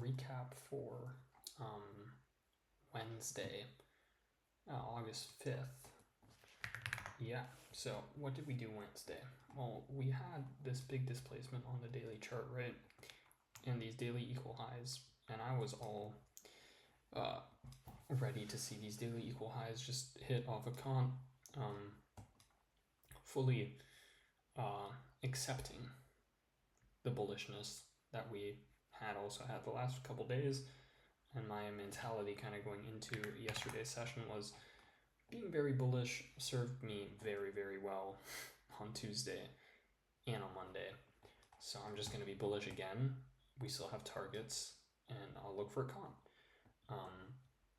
recap for Wednesday, August 5th. Yeah, so what did we do Wednesday? Well, we had this big displacement on the daily chart, right? And these daily equal highs, and I was all ready to see these daily equal highs just hit off a con, fully accepting the bullishness that we had also had the last couple days. And my mentality kind of going into yesterday's session was being very bullish served me very, very well on Tuesday and on Monday. So I'm just going to be bullish again. We still have targets, and I'll look for a con,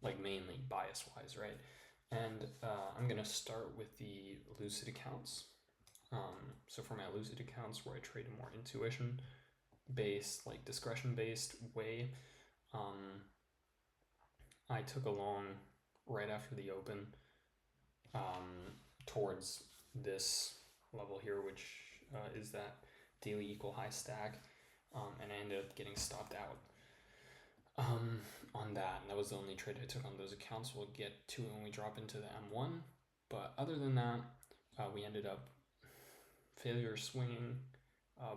like mainly bias-wise, right? And I'm going to start with the Lucid accounts. So for my Lucid accounts, where I trade a more intuition-based, like discretion-based way, I took a long right after the open towards this level here, which is that daily equal high stack, and I ended up getting stopped out on that. And that was the only trade I took on those accounts. We'll get to it when we drop into the M1. But other than that, we ended up failure swinging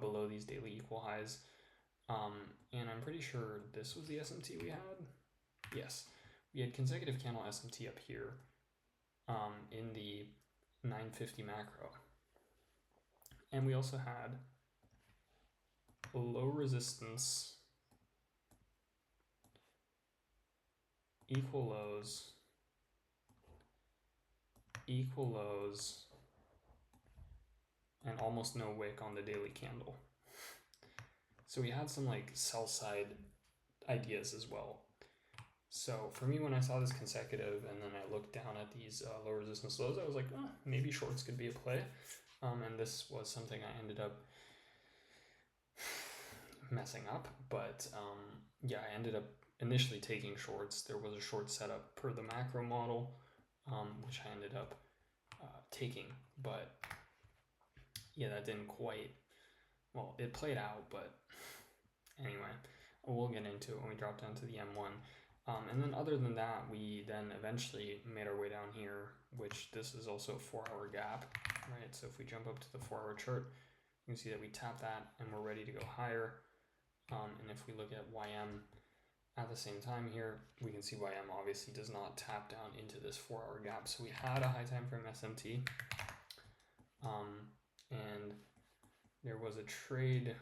below these daily equal highs. And I'm pretty sure this was the SMT we had. Yes, we had consecutive candle SMT up here in the 950 macro. And we also had low resistance, equal lows, and almost no wick on the daily candle. So we had some like sell side ideas as well. So for me, when I saw this consecutive and then I looked down at these low resistance lows, I was like, oh, maybe shorts could be a play. And this was something I ended up messing up. But yeah, I ended up initially taking shorts. There was a short setup per the macro model, which I ended up taking. But yeah, that didn't quite, well, it played out. But anyway, we'll get into it when we drop down to the M1. And then other than that, we then eventually made our way down here, which this is also a 4-hour gap, right? So if we jump up to the 4-hour chart, you can see that we tap that and we're ready to go higher. And if we look at YM at the same time here, we can see YM obviously does not tap down into this 4-hour gap. So we had a high time frame SMT, and there was a trade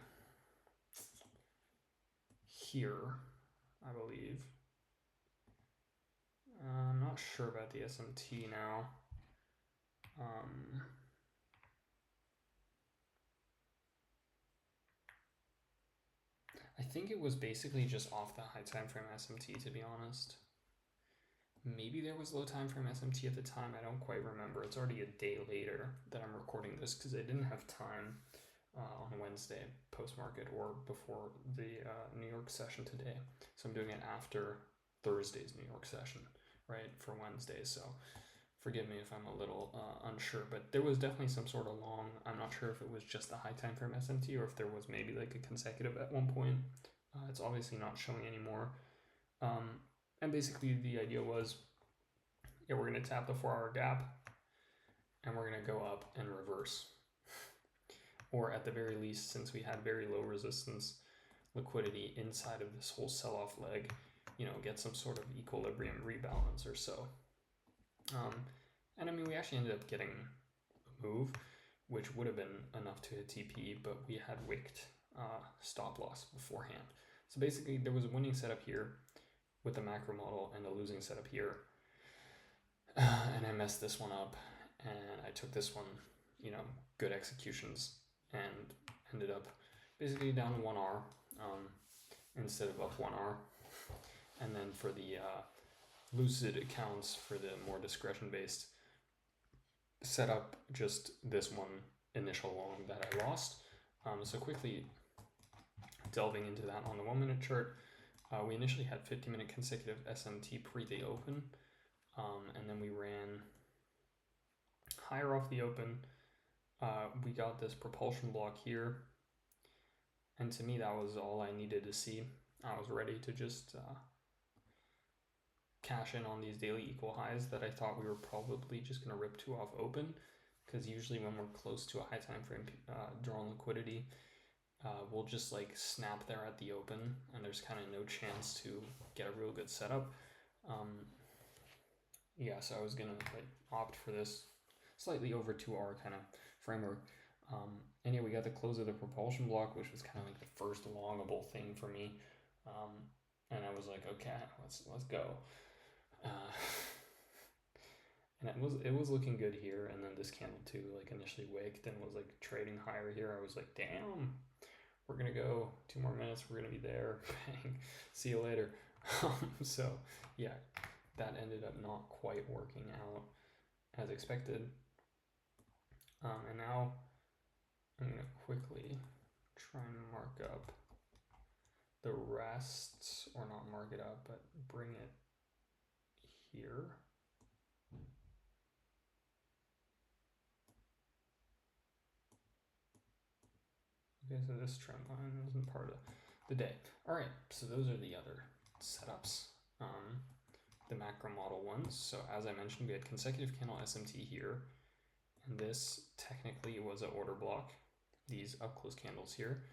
here, I believe. I'm not sure about the SMT now. I think it was basically just off the high time frame SMT, to be honest. Maybe there was low time frame SMT at the time. I don't quite remember. It's already a day later that I'm recording this because I didn't have time on Wednesday post-market or before the New York session today. So I'm doing it after Thursday's New York session, right, for Wednesday. So forgive me if I'm a little unsure, but there was definitely some sort of long, I'm not sure if it was just the high time frame SMT or if there was maybe like a consecutive at one point. It's obviously not showing anymore. And basically the idea was, yeah, we're going to tap the 4-hour gap and we're going to go up and reverse. Or at the very least, since we had very low resistance liquidity inside of this whole sell-off leg, you know, get some sort of equilibrium rebalance or so. And I mean, we actually ended up getting a move, which would have been enough to hit TP, but we had wicked stop loss beforehand. So basically, there was a winning setup here with the macro model and a losing setup here. And I messed this one up, and I took this one, you know, good executions, and ended up basically down 1R instead of up 1R. And then for the Lucid accounts, for the more discretion-based setup, just this one initial long that I lost. So quickly delving into that on the 1-minute chart, we initially had 50-minute consecutive SMT pre the open, and then we ran higher off the open. We got this propulsion block here, and to me that was all I needed to see. I was ready to just cash in on these daily equal highs that I thought we were probably just going to rip to off open, because usually when we're close to a high time frame draw on liquidity, we'll just like snap there at the open, and there's kind of no chance to get a real good setup. Yeah, so I was gonna like opt for this slightly over 2 hour kind of framework. And yeah, we got the close of the propulsion block, which was kind of like the first longable thing for me. And I was like, okay, let's go. And it was looking good here, and then this candle too like initially wicked and was like trading higher here. I was like, damn, we're gonna go 2 more minutes, we're gonna be there. Bang, see you later. So yeah, that ended up not quite working out as expected. And now I'm gonna quickly try and mark up the rest, or not mark it up, but bring it here. Okay, so this trend line isn't part of the day. All right, so those are the other setups, the macro model ones. So as I mentioned, we had consecutive candle SMT here, and this technically was an order block, these up close candles here.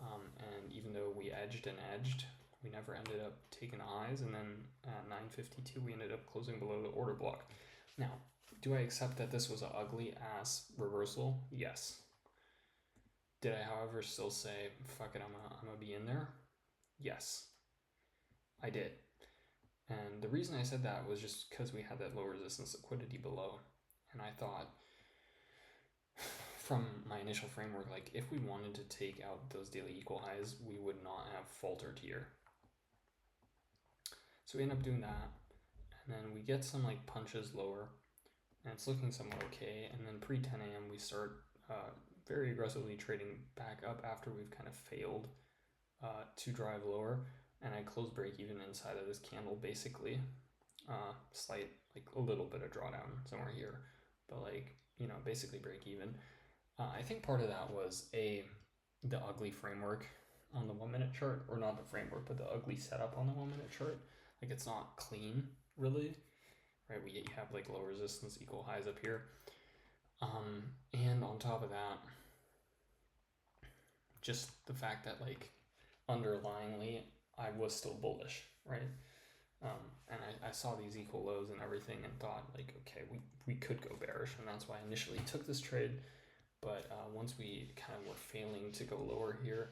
And even though we edged and edged, we never ended up taking highs, and then at 9:52 we ended up closing below the order block. Now, do I accept that this was an ugly ass reversal? Yes. Did I, however, still say, fuck it, I'm gonna be in there? Yes, I did. And the reason I said that was just because we had that low resistance liquidity below. And I thought, from my initial framework, like if we wanted to take out those daily equal highs, we would not have faltered here. So we end up doing that. And then we get some like punches lower, and it's looking somewhat okay. And then pre 10 a.m. we start very aggressively trading back up after we've kind of failed to drive lower, and I close break even inside of this candle basically. Slight, like a little bit of drawdown somewhere here, but like, you know, basically break even. I think part of that was the ugly framework on the 1 minute chart, or not the framework, but the ugly setup on the 1 minute chart. Like it's not clean really, right? We have like low resistance equal highs up here. And on top of that, just the fact that like underlyingly I was still bullish, right? And I saw these equal lows and everything and thought like, okay, we could go bearish, and that's why I initially took this trade. But once we kind of were failing to go lower here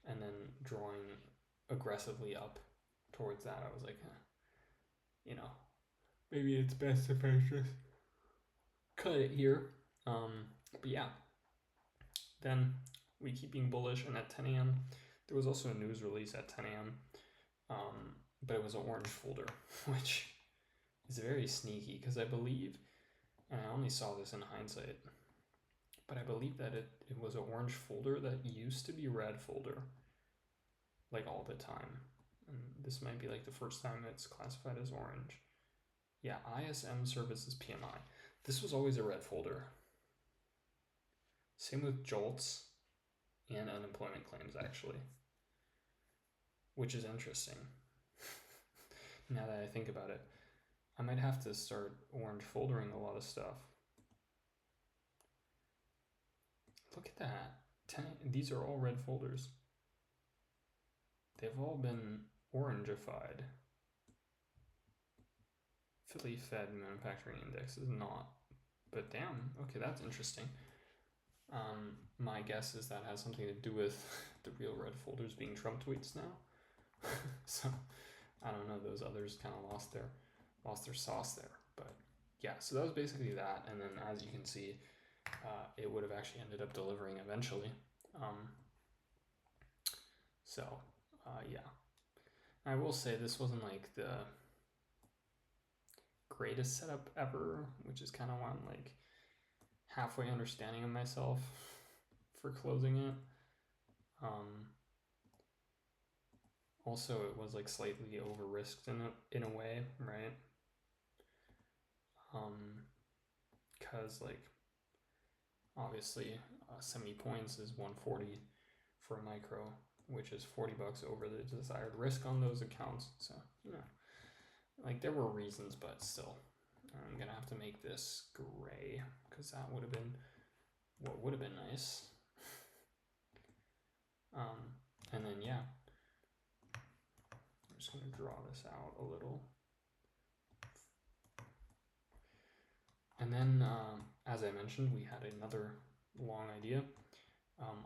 and then drawing aggressively up towards that, I was like, you know, maybe it's best if I just cut it here. But yeah, then we keep being bullish, and at 10 a.m. there was also a news release at 10 a.m. But it was an orange folder, which is very sneaky because I believe, and I only saw this in hindsight, but I believe that it was an orange folder that used to be red folder, like all the time. And this might be like the first time it's classified as orange. Yeah, ISM services PMI. This was always a red folder. Same with JOLTS and unemployment claims, actually, which is interesting. Now that I think about it, I might have to start orange foldering a lot of stuff. Look at that. These are all red folders. They've all been orangified. Philly Fed Manufacturing Index is not. But damn, okay, that's interesting. My guess is that has something to do with the real red folders being Trump tweets now. So I don't know, those others kind of lost their sauce there. But yeah, so that was basically that. And then as you can see, it would have actually ended up delivering eventually. Yeah. I will say this wasn't like the greatest setup ever, which is kind of why I'm like halfway understanding of myself for closing it. Also, it was like slightly over risked in a way, right? Because like obviously 70 points is 140 for a micro, which is $40 over the desired risk on those accounts. So, you know, like there were reasons, but still, I'm gonna have to make this gray because that would have been what would have been nice. And then yeah, I'm just gonna draw this out a little. And then, as I mentioned, we had another long idea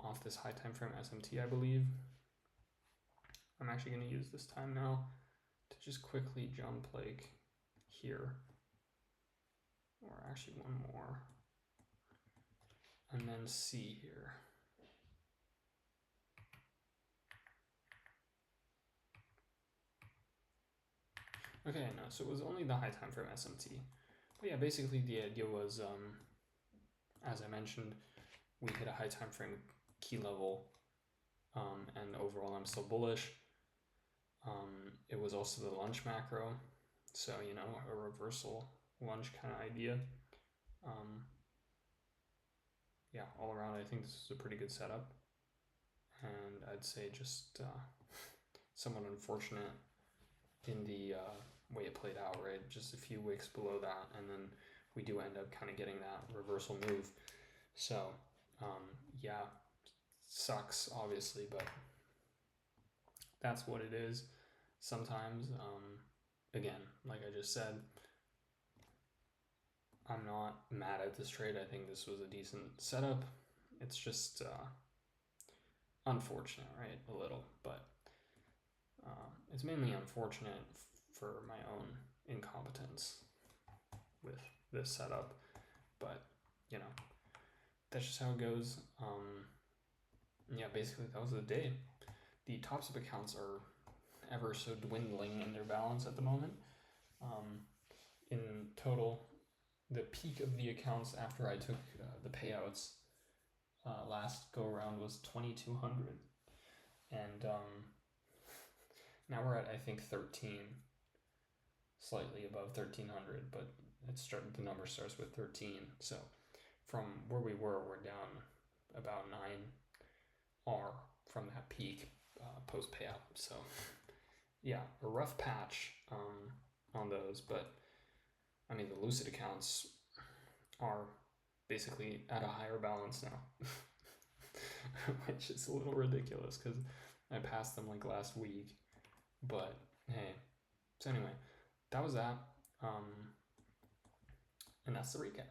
off this high time frame SMT, I believe. I'm actually going to use this time now to just quickly jump like here, or actually one more, and then C here. Okay, no, so it was only the high time frame SMT. But yeah, basically the idea was, as I mentioned, we hit a high time frame key level, and overall I'm still bullish. It was also the lunch macro, so you know, a reversal lunch kind of idea. Yeah, all around I think this is a pretty good setup, and I'd say just somewhat unfortunate in the way it played out, right? Just a few wicks below that, and then we do end up kind of getting that reversal move. So yeah, sucks obviously, but that's what it is. Sometimes, again, like I just said, I'm not mad at this trade. I think this was a decent setup. It's just unfortunate, right? A little, but it's mainly unfortunate for my own incompetence with this setup. But, you know, that's just how it goes. Yeah, basically that was the day. The top sub accounts are ever so dwindling in their balance at the moment. In total, the peak of the accounts after I took the payouts last go around was 2,200, and now we're at I think 13, slightly above 1,300, but the number starts with 13. So from where we were, we're down about 9R from that peak post payout. So yeah, a rough patch on those, but I mean the Lucid accounts are basically at a higher balance now, which is a little ridiculous because I passed them like last week. But hey, so anyway, that was that, and that's the recap.